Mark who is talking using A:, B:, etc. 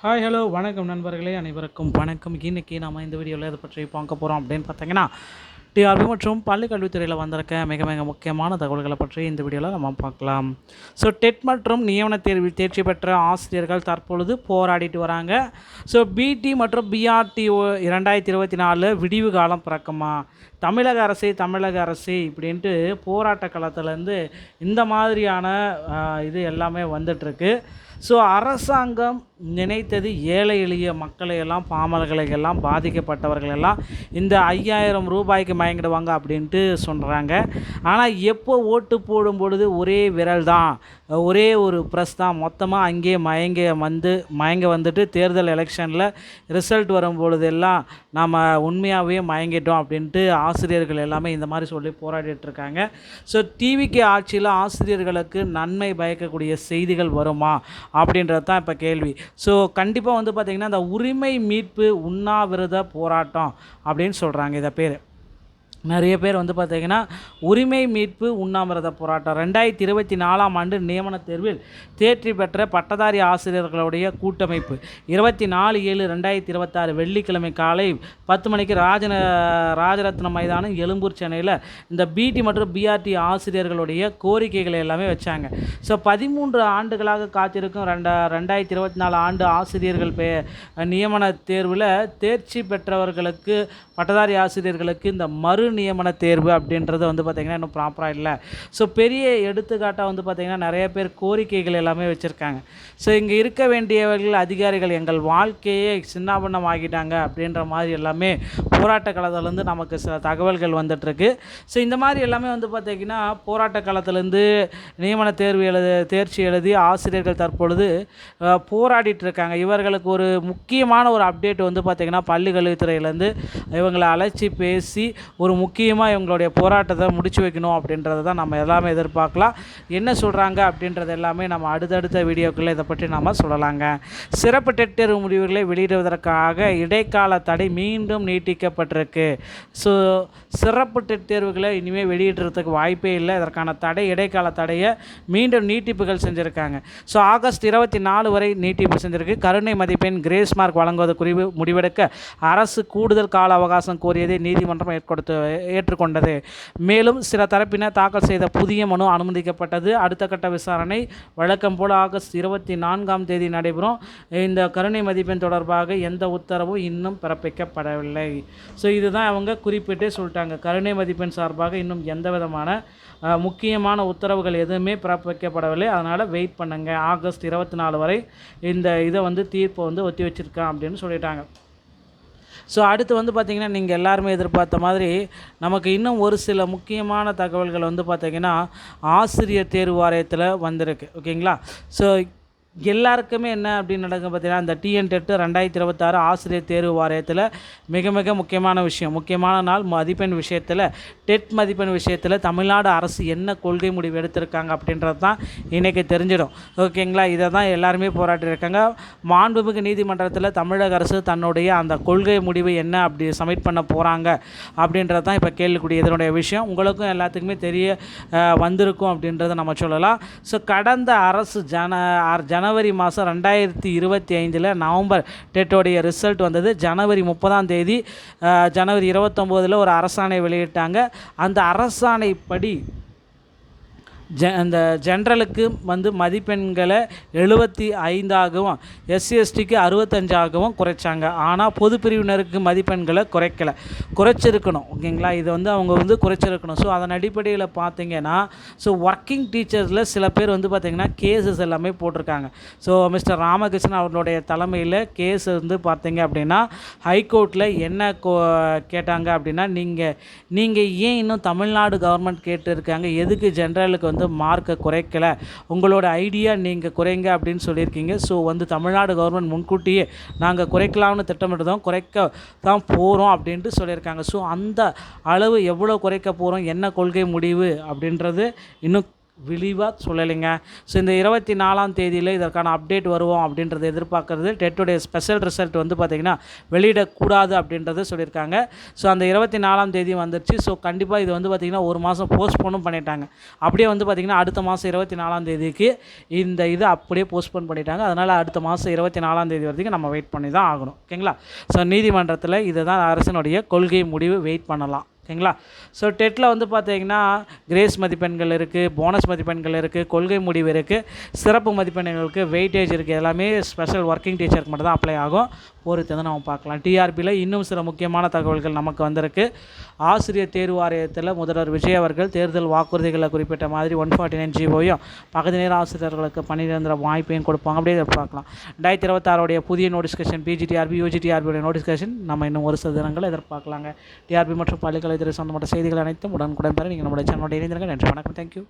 A: Hi hello வணக்கம் நண்பர்களே, அனைவருக்கும் வணக்கம். இன்றைக்கி நம்ம இந்த வீடியோவில் இதை பற்றி பார்க்க போகிறோம் அப்படின்னு பார்த்தீங்கன்னா, டிஆர்பி மற்றும் பள்ளி கல்வித்துறையில் வந்திருக்க மிக மிக முக்கியமான தகவல்களை பற்றி இந்த வீடியோவில் நம்ம பார்க்கலாம். ஸோ டெட் மற்றும் நியமன தேர்வில் தேர்ச்சி பெற்ற ஆசிரியர்கள் தற்பொழுது போராடிட்டு வராங்க. ஸோ பிடி மற்றும் பிஆர்டிஓ 2024 விடிவு காலம் பிறக்குமா, தமிழக அரசு இப்படின்ட்டு போராட்ட களத்துலேருந்து இந்த மாதிரியான இது எல்லாமே வந்துட்டுருக்கு. ஸோ அரசாங்கம் நினைத்தது ஏழை எளிய மக்களையெல்லாம், பாமரர்களையெல்லாம், பாதிக்கப்பட்டவர்களெல்லாம் இந்த 5000 ரூபாய்க்கு மயங்கிடுவாங்க அப்படின்ட்டு சொல்கிறாங்க. ஆனால் எப்போ ஓட்டு போடும் பொழுது ஒரே விரல் தான், ஒரே ஒரு ப்ரெஸ் தான் மொத்தமாக அங்கேயே மயங்க வந்துட்டு தேர்தல் எலெக்ஷனில் ரிசல்ட் வரும் பொழுதெல்லாம் நாம் உண்மையாகவே மயங்கிட்டோம் அப்படின்ட்டு ஆசிரியர்கள் எல்லாமே இந்த மாதிரி சொல்லி போராடிட்டுருக்காங்க. ஸோ டிவிக்கு ஆட்சியில் ஆசிரியர்களுக்கு நன்மை பயக்கக்கூடிய செய்திகள் வருமா அப்படின்றது தான் இப்போ கேள்வி. ஸோ கண்டிப்பாக வந்து பார்த்திங்கன்னா இந்த உரிமை மீட்பு உண்ணாவிரத போராட்டம் அப்படின்னு சொல்கிறாங்க. இதை பேர் நிறைய பேர் வந்து பார்த்திங்கன்னா உரிமை மீட்பு உண்ணாவிரத போராட்டம் 2024 நியமன தேர்வில் தேர்ச்சி பெற்ற பட்டதாரி ஆசிரியர்களுடைய கூட்டமைப்பு 24/7/2026 வெள்ளிக்கிழமை காலை 10 மணிக்கு ராஜரத்னம் மைதானம் எழும்பூர் சென்னையில் இந்த பிடி மற்றும் பிஆர்டி ஆசிரியர்களுடைய கோரிக்கைகளை எல்லாமே வச்சாங்க. ஸோ 13 ஆண்டுகளாக காத்திருக்கும் 2024 ஆசிரியர்கள் நியமன தேர்வில் தேர்ச்சி பெற்றவர்களுக்கு, பட்டதாரி ஆசிரியர்களுக்கு இந்த மறு நியமன தேர்வு அப்படின்றது வந்து பார்த்திங்கன்னா இன்னும் ப்ராப்பராக இல்லை. ஸோ பெரிய எடுத்துக்காட்டாக வந்து பார்த்திங்கன்னா நிறைய பேர் கோரிக்கைகள் எல்லாமே வச்சுருக்காங்க. ஸோ இங்கே இருக்க வேண்டியவர்கள் அதிகாரிகள் எங்கள் வாழ்க்கையே சின்னாபண்ணம் ஆகிட்டாங்க அப்படின்ற மாதிரி எல்லாமே போராட்ட காலத்துலேருந்து நமக்கு சில தகவல்கள் வந்துட்டுருக்கு. ஸோ இந்த மாதிரி எல்லாமே வந்து பார்த்திங்கன்னா போராட்ட காலத்துலேருந்து நியமன தேர்ச்சி எழுதி ஆசிரியர்கள் தற்பொழுது போராடிட்டுருக்காங்க. இவர்களுக்கு ஒரு முக்கியமான ஒரு அப்டேட் வந்து பார்த்திங்கன்னா பள்ளி கல்வித்துறையிலேருந்து இவங்களை அழைச்சி பேசி ஒரு முக்கியமாக இவங்களுடைய போராட்டத்தை முடிச்சு வைக்கணும் அப்படின்றத தான் நம்ம எல்லாமே எதிர்பார்க்கலாம். என்ன சொல்கிறாங்க அப்படின்றது எல்லாமே நம்ம அடுத்தடுத்த வீடியோக்களில் இதை பற்றி நம்ம சொல்லலாங்க. சிறப்பு டெட் தேர்வு முடிவுகளை வெளியிடுவதற்காக இடைக்கால தடை மீண்டும் நீட்டிக்கப்பட்டிருக்கு. ஸோ சிறப்பு டெட் தேர்வுகளை இனிமேல் வெளியிடுறதுக்கு வாய்ப்பே இல்லை. இதற்கான இடைக்கால தடையை மீண்டும் நீட்டிப்புகள் செஞ்சுருக்காங்க. ஸோ ஆகஸ்ட் 24 வரை நீட்டிப்பு செஞ்சுருக்கு. கருணை மதிப்பெண் கிரேஸ் மார்க் வழங்குவது குறித்து முடிவெடுக்க அரசு கூடுதல் கால அவகாசம் கோரியதை நீதிமன்றம் ஏற்றுக்கொண்டது. மேலும் சில தரப்பினர் தாக்கல் செய்த புதிய மனு அனுமதிக்கப்பட்டது. அடுத்த கட்ட விசாரணை வழக்கம் போல் ஆகஸ்ட் 24 நடைபெறும். இந்த கருணை மதிப்பெண் தொடர்பாக எந்த உத்தரவும் இன்னும் பிறப்பிக்கப்படவில்லை. ஸோ இதுதான் அவங்க குறிப்பிட்டே சொல்லிட்டாங்க. கருணை மதிப்பெண் சார்பாக இன்னும் எந்த விதமான முக்கியமான உத்தரவுகள் எதுவுமே பிறப்பிக்கப்படவில்லை. அதனால் வெயிட் பண்ணுங்க, ஆகஸ்ட் 24 வரை இந்த இதை வந்து தீர்ப்பை வந்து ஒத்தி வச்சுருக்கேன் அப்படின்னு சொல்லிட்டாங்க. ஸோ அடுத்து வந்து பார்த்திங்கன்னா நீங்கள் எல்லாருமே எதிர்பார்த்த மாதிரி நமக்கு இன்னும் ஒரு சில முக்கியமான தகவல்கள் வந்து பார்த்திங்கன்னா ஆசிரியர் தேர்வு வாரியத்தில் வந்திருக்கு. ஓகேங்களா? ஸோ எல்லாருக்குமே என்ன அப்படின்னு நடக்கும் பார்த்தீங்கன்னா இந்த டிஎன்-டெட் 2026 ஆசிரியர் தேர்வு வாரியத்தில் மிக மிக முக்கியமான நாள். மதிப்பெண் விஷயத்தில், டெட் மதிப்பெண் விஷயத்தில் தமிழ்நாடு அரசு என்ன கொள்கை முடிவு எடுத்திருக்காங்க அப்படின்றது தான் இன்றைக்கி தெரிஞ்சிடும். ஓகேங்களா? இதை தான் எல்லாருமே போராட்டியிருக்காங்க. மாண்புமிகு நீதிமன்றத்தில் தமிழக அரசு தன்னுடைய அந்த கொள்கை முடிவு என்ன அப்படி சப்மிட் பண்ண போகிறாங்க அப்படின்றது தான் இப்போ கேள்விக்கூடிய இதனுடைய விஷயம். உங்களுக்கும் எல்லாத்துக்குமே தெரிய வந்திருக்கும் அப்படின்றத நம்ம சொல்லலாம். ஸோ கடந்த அரசு ஜனவரி மாதம் 2025 நவம்பர் டெட்டோடைய ரிசல்ட் வந்தது. ஜனவரி 30 ஜனவரி 29 ஒரு அரசாணை வெளியிட்டாங்க. அந்த அரசாணைப்படி அந்த ஜென்ரலுக்கு வந்து மதிப்பெண்களை 75ஆகவும், எஸ்சி/எஸ்டிக்கு 65ஆகவும் குறைச்சாங்க. ஆனால் பொது பிரிவினருக்கு மதிப்பெண்களை குறைச்சிருக்கணும். ஓகேங்களா? இது வந்து அவங்க வந்து குறைச்சிருக்கணும். ஸோ அதன் அடிப்படையில் பார்த்திங்கன்னா ஸோ ஒர்க்கிங் டீச்சர்ஸில் சில பேர் வந்து பார்த்திங்கன்னா கேஸஸ் எல்லாமே போட்டிருக்காங்க. ஸோ மிஸ்டர் ராமகிருஷ்ணன் அவர்களுடைய தலைமையில் கேஸ் வந்து பார்த்திங்க அப்படின்னா ஹைகோர்ட்டில் என்ன கேட்டாங்க அப்படின்னா, நீங்கள் ஏன் இன்னும் தமிழ்நாடு கவர்மெண்ட் கேட்டிருக்காங்க, எதுக்கு ஜென்ரலுக்கு வந்து மார்க்கை குறைக்கலை, உங்களோட ஐடியா நீங்கள் குறைங்க அப்படின்னு சொல்லியிருக்கீங்க. ஸோ வந்து தமிழ்நாடு கவர்மெண்ட் முன்கூட்டியே நாங்கள் குறைக்கலாம்னு திட்டமிட்டதும் குறைக்க தான் போகிறோம் அப்படின்ட்டு சொல்லியிருக்காங்க. ஸோ அந்த அளவு எவ்வளோ குறைக்க போகிறோம், என்ன கொள்கை முடிவு அப்படின்றது இன்னும் விரிவாக சொல்லலைங்க. ஸோ இந்த 24ஆம் தேதியில் இதற்கான அப்டேட் வருவோம் அப்படின்றத எதிர்பார்க்குறது. டெட்டுடைய ஸ்பெஷல் ரிசல்ட் வந்து பார்த்திங்கன்னா வெளியிடக்கூடாது அப்படின்றத சொல்லியிருக்காங்க. ஸோ அந்த 24ஆம் தேதி வந்துருச்சு. ஸோ கண்டிப்பாக இது வந்து பார்த்திங்கன்னா ஒரு மாதம் போஸ்ட்போனும் பண்ணிட்டாங்க. அப்படியே வந்து பார்த்திங்கன்னா அடுத்த மாதம் 24ஆம் தேதிக்கு இந்த இது அப்படியே போஸ்ட்போன் பண்ணிட்டாங்க. அதனால் அடுத்த மாதம் 24ஆம் தேதி வரைக்கும் நம்ம வெயிட் பண்ணி தான் ஆகணும். ஓகேங்களா? ஸோ நீதிமன்றத்தில் இதை தான் அரசினுடைய கொள்கை முடிவு வெயிட் பண்ணலாம். ஓகேங்களா? ஸோ டெட்டில் வந்து பார்த்தீங்கன்னா கிரேஸ் மதிப்பெண்கள் இருக்குது, போனஸ் மதிப்பெண்கள் இருக்குது, கொள்கை முடிவு இருக்குது, சிறப்பு மதிப்பெண்களுக்கு வெயிட்டேஜ் இருக்குது. எல்லாமே ஸ்பெஷல் ஒர்க்கிங் டீச்சருக்கு மட்டும் தான் அப்ளை ஆகும். பொறுத்து வந்து நம்ம பார்க்கலாம். டிஆர்பியில் இன்னும் சில முக்கியமான தகவல்கள் நமக்கு வந்திருக்கு. ஆசிரியர் தேர்வு வாரியத்தில் முதல்வர் விஜய் அவர்கள் தேர்தல் வாக்குறுதிகளை குறிப்பிட்ட மாதிரி 149 ஜிஓயும் பகுதி நேர ஆசிரியர்களுக்கு பணி நிரந்தர வாய்ப்பையும் கொடுப்பாங்க. அப்படியே பார்க்கலாம். 2026 புதிய நோட்டிஃபிகேஷன் பிஜிடிஆர்பி யூஜிடிஆர்பியோட நோட்டிஃபிகேஷன் நம்ம இன்னும் ஒரு சில தினங்கள் எதிர்பார்க்கலாங்க. டிஆர்பி மற்றும் பள்ளிக்கல்வித்துறை சம்பந்தப்பட்ட செய்திகள் அனைத்தும் உடனுக்குடன் பெற நீங்கள் நம்முடைய சேனலோட இணைந்திருங்க. நன்றி, வணக்கம், தேங்க்யூ.